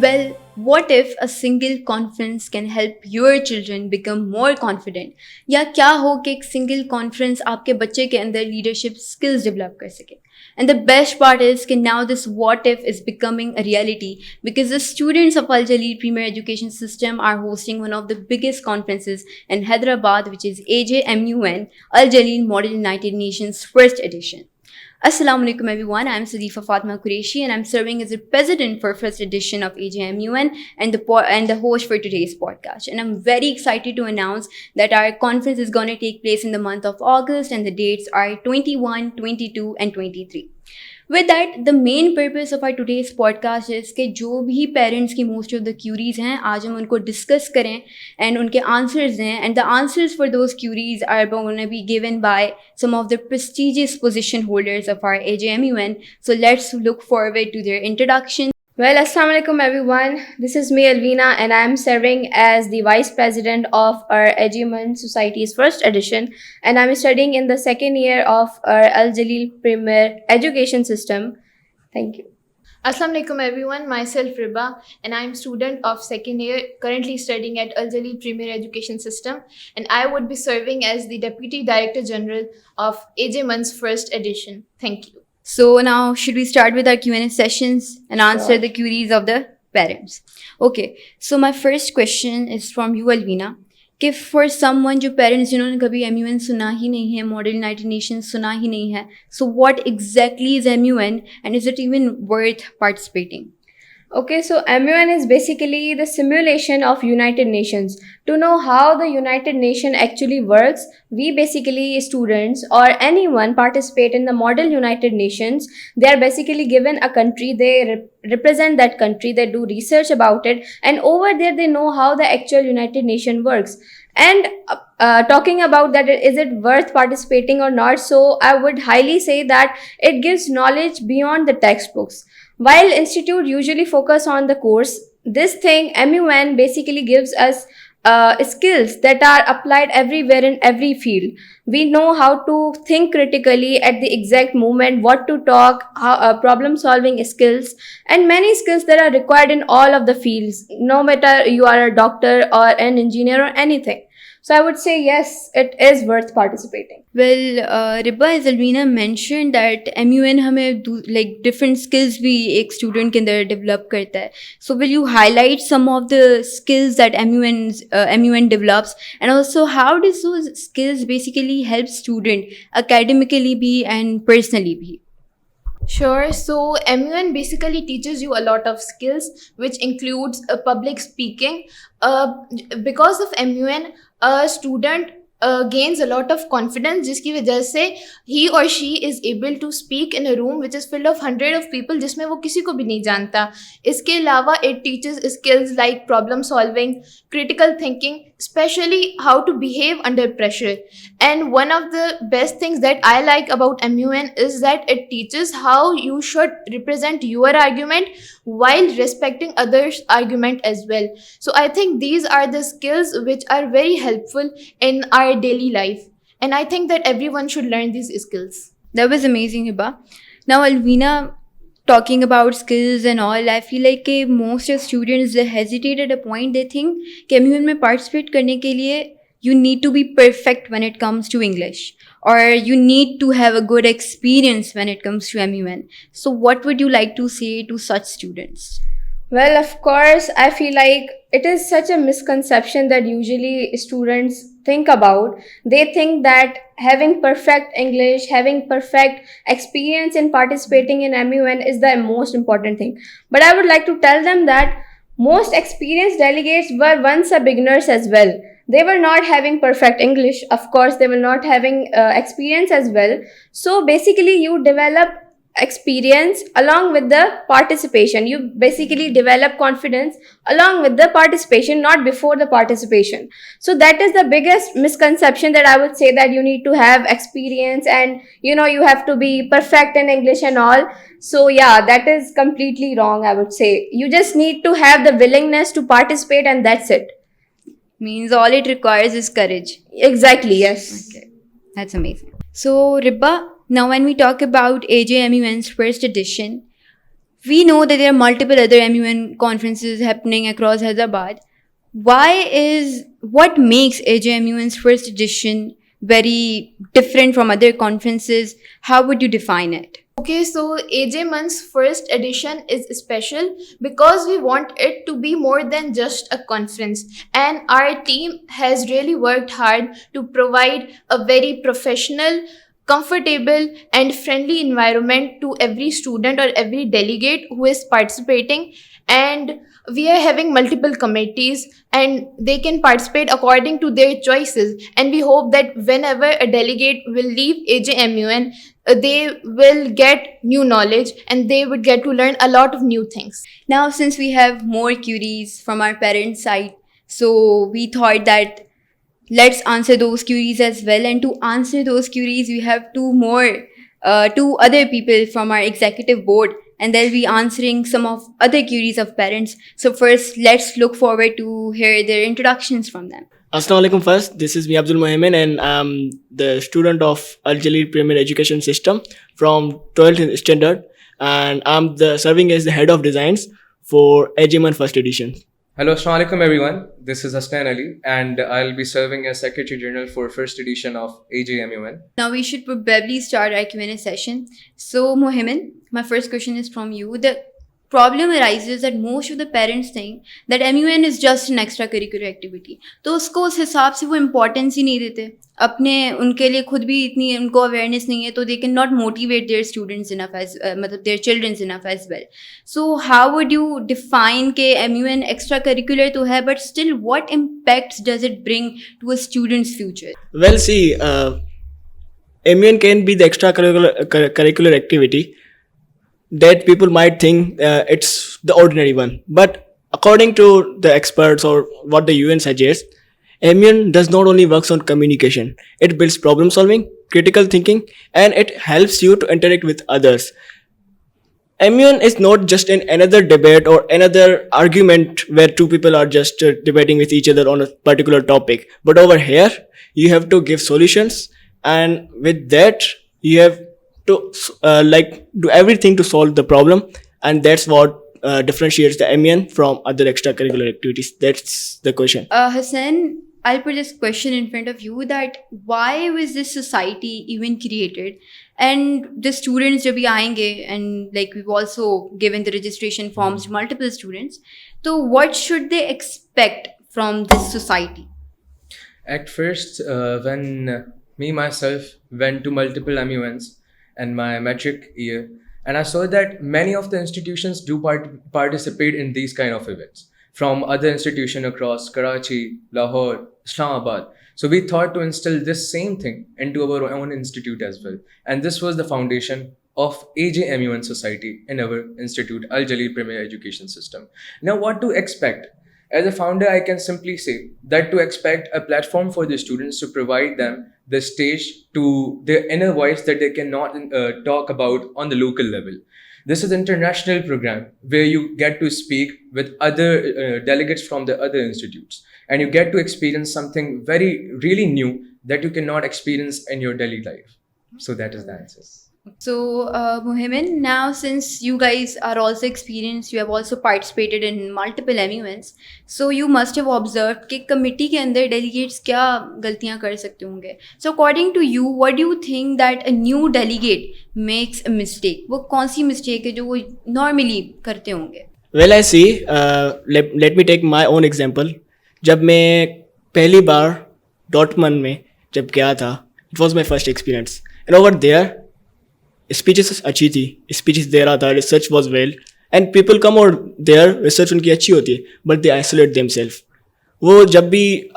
Well, what if a single conference can help your children become more confident? या क्या हो कि एक single conference आपके बच्चे के अंदर leadership skills develop कर सके? And the best part is that now this what if is becoming a reality because the students of Al Jaleel Premier Education System are hosting one of the biggest conferences in Hyderabad, which is AJMUN, Al Jaleel Model United Nations First Edition. Assalamu alaikum everyone, I'm Sadifa Fatma Qureshi and I'm serving as the president for first edition of AJMUN and the host for today's podcast. And I'm very excited to announce that our conference is going to take place in the month of August and the dates are 21, 22 and 23. With that, the main purpose of our today's podcast is कि जो भी parents की most of the queries हैं आज हम उनको discuss करें and उनके answers दें and the answers for those queries are going to be given by some of the prestigious position holders of our AJMUN. So let's look forward to their introduction. Well, Assalamu alaikum everyone. This is me Alvina and I am serving as the Vice President of our AJMUN Society's first edition and I am studying in the second year of our Al Jaleel Premier Education System. Thank you. Assalamu alaikum everyone, myself Riba and I am student of second year currently studying at Al Jaleel Premier Education System and I would be serving as the Deputy Director General of AJMUN's first edition. Thank you. So now should we start with our Q&A sessions and answer the queries of the parents? Okay, so my first question is from you Alvina. कि for someone जो parents जिन्होंने कभी MUN सुना ही नहीं है, Model United Nations सुना ही नहीं है, so what exactly is MUN and is it even worth participating? Okay, so MUN is basically the simulation of United Nations. To know how the United Nation actually works, we basically students or anyone participate in the Model United Nations. They are basically given a country, they represent that country, they do research about it and over there they know how the actual United Nation works. And talking about that, is it worth participating or not? So I would highly say that it gives knowledge beyond the textbooks. While institute usually focus on the course, this thing MUN basically gives us skills that are applied everywhere in every field. We know how to think critically at the exact moment, what to talk, how, problem solving skills and many skills that are required in all of the fields, no matter you are a doctor or an engineer or anything. So I would say yes, it is worth participating. Well, Riba, as Alvina mentioned that MUN हमें like different skills भी एक student के अंदर develop करता है. So will you highlight some of the skills that MUN develops and also how does those skills basically help student academically भी and personally भी? Sure. So MUN basically teaches you a lot of skills, which includes public speaking. Because of MUN, a student gains a lot of confidence, जिसकी वजह से he or she is able to speak in a room which is filled of hundred of people, जिसमें वो किसी को भी नहीं जानता. इसके अलावा it teaches skills like problem solving, critical thinking, especially how to behave under pressure. And one of the best things that I like about MUN is that it teaches how you should represent your argument while respecting others' argument as well. So I think these are the skills which are very helpful in our daily life. And I think that everyone should learn these skills. That was amazing, Hiba. Now, Alvina, talking about skills and all, I feel like most of students they hesitate at a point. They think कि MUN में participate करने के लिए you need to be perfect when it comes to English or you need to have a good experience when it comes to MUN. So what would you like to say to such students? Well, of course, I feel like it is such a misconception that usually students think about. They think that having perfect English, having perfect experience in participating in MUN is the most important thing. But I would like to tell them that most experienced delegates were once a beginners as well. They were not having perfect English. Of course, they were not having experience as well. So basically, you develop experience along with the participation. You basically develop confidence along with the participation, not before the participation. So that is the biggest misconception that I would say, that you need to have experience and you have to be perfect in English and all. So yeah, that is completely wrong, I would say. You just need to have the willingness to participate and that's it. Means all it requires is courage. Exactly, yes. Okay, that's amazing. So Ribba, now when we talk about AJMUN's first edition, we know that there are multiple other MUN conferences happening across Hyderabad. What makes AJMUN's first edition very different from other conferences? How would you define it? Okay, so AJMUN's first edition is special because we want it to be more than just a conference, and our team has really worked hard to provide a very professional, comfortable, and friendly environment to every student or every delegate who is participating. And we are having multiple committees and they can participate according to their choices, and we hope that whenever a delegate will leave AJMUN, they will get new knowledge and they would get to learn a lot of new things. Now, since we have more queries from our parents' side, so we thought that let's answer those queries as well. And to answer those queries, we have two other people from our executive board, and they'll be answering some of other queries of parents. So first, let's look forward to hear their introductions from them. Assalamu alaikum first. This is me Abdul Mohamed and I'm the student of Al Jalil Premier Education System from 12th standard, and I'm serving as the head of designs for AJMUN first edition. Hello, Assalamu alaikum everyone. This is Hasnan Ali and I'll be serving as Secretary General for first edition of AJMUN. Now we should probably start our Q&A session. So Mohamed, my first question is from you. The problem arises that most of the parents think that MUN is just an extracurricular activity. तो उसको उस हिसाब से वो importance ही नहीं देते. अपने उनके लिए खुद भी इतनी उनको awareness नहीं है, तो they cannot motivate their students enough मतलब their children enough as well. So how would you define कि MUN extracurricular तो है, but still what impacts does it bring to a student's future? Well, see, MUN can be the extracurricular activity that people might think it's the ordinary one. But according to the experts or what the UN suggests, MUN does not only works on communication. It builds problem solving, critical thinking, and it helps you to interact with others. MUN is not just another debate or another argument where two people are just debating with each other on a particular topic. But over here, you have to give solutions, and with that, you have to do everything to solve the problem, and that's what differentiates the MUN from other extracurricular activities. That's the question. Hassan, I'll put this question in front of you, that why was this society even created? And the students jab bhi aayenge, and like we've also given the registration forms to multiple students. So what should they expect from this society? At first, when me myself went to multiple MUNs and my metric year, and I saw that many of the institutions do participate in these kind of events from other institutions across Karachi, Lahore, Islamabad. So we thought to instill this same thing into our own institute as well. And this was the foundation of AJMUN Society in our institute, Al Jalil Premier Education System. Now, what to expect? As a founder, I can simply say that to expect a platform for the students to provide them the stage to their inner voice that they cannot talk about on the local level. This is an international program where you get to speak with other delegates from the other institutes, and you get to experience something really new that you cannot experience in your daily life. So that is the answer. So, Mohamed, now since you guys are also experienced, you have also participated in multiple MUNs, so you must have observed कि committee के अंदर delegates क्या गलतियाँ कर सकते होंगे. So, according to you, what do you think that a new delegate makes a mistake? वो कौन सी mistake है जो वो normally करते होंगे? Well, I see. Let me take my own example. जब मैं पहली बार डॉटमन में जब गया था, it was my first experience, and over there speeches अच्छी थी, स्पीचेस दे रहा था, research was well, and people come और देयर रिसर्च उनकी अच्छी होती है, but they isolate them self. वो जब भी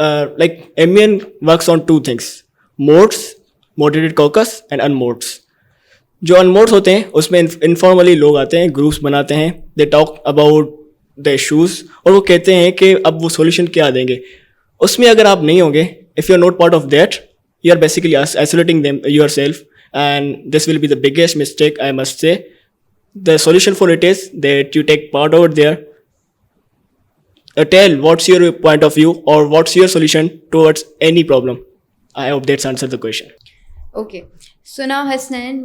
like MUN works on two things, mods, motivated caucus and unmods. जो अनमोड्स होते हैं उसमें इनफॉर्मली लोग आते हैं, ग्रुप्स बनाते हैं, they talk about the issues, और वो कहते हैं कि अब वो सोल्यूशन क्या देंगे. उसमें अगर आप नहीं होंगे, if you are not part of that, you are basically isolating them your self. And this will be the biggest mistake, I must say. The solution for it is that you take part over there. Tell what's your point of view or what's your solution towards any problem. I hope that's answered the question. Okay. So now, Hasnan,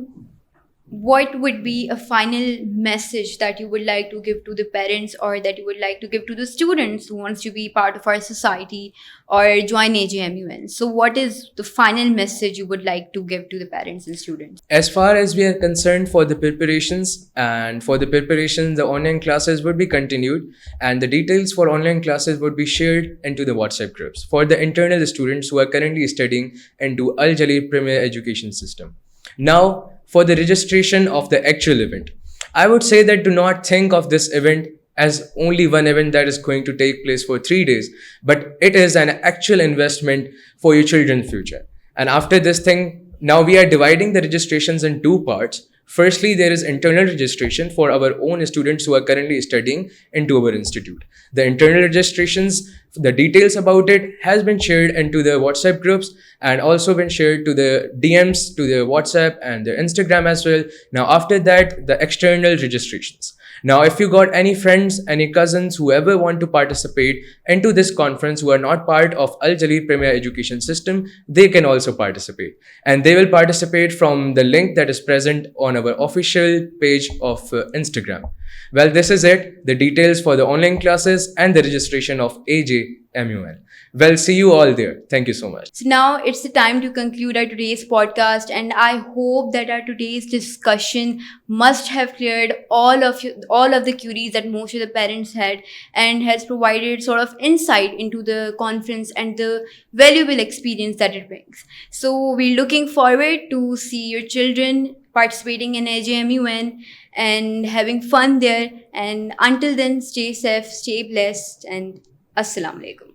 what would be a final message that you would like to give to the parents, or that you would like to give to the students who wants to be part of our society or join AJMUN? So what is the final message you would like to give to the parents and students? As far as we are concerned for the preparations, the online classes would be continued, and the details for online classes would be shared into the WhatsApp groups for the internal students who are currently studying into Al Jaleel Premier Education System. Now, for the registration of the actual event, I would say that do not think of this event as only one event that is going to take place for 3 days, but it is an actual investment for your children's future. And after this thing, now we are dividing the registrations in two parts. Firstly, there is internal registration for our own students who are currently studying into our institute. The internal registrations, the details about it has been shared into the WhatsApp groups and also been shared to the DMs, to the WhatsApp and the Instagram as well. Now, after that, the external registrations. Now, if you got any friends, any cousins, whoever want to participate into this conference who are not part of Al Jaleel Premier Education System, they can also participate. And they will participate from the link that is present on our official page of Instagram. Well, this is it. The details for the online classes and the registration of AJMUN. Well, see you all there. Thank you so much. So now it's the time to conclude our today's podcast, and I hope that our today's discussion must have cleared all of the queries that most of the parents had, and has provided sort of insight into the conference and the valuable experience that it brings. So we're looking forward to see your children participating in AJMUN and having fun there. And until then, stay safe, stay blessed, and Assalamu alaikum.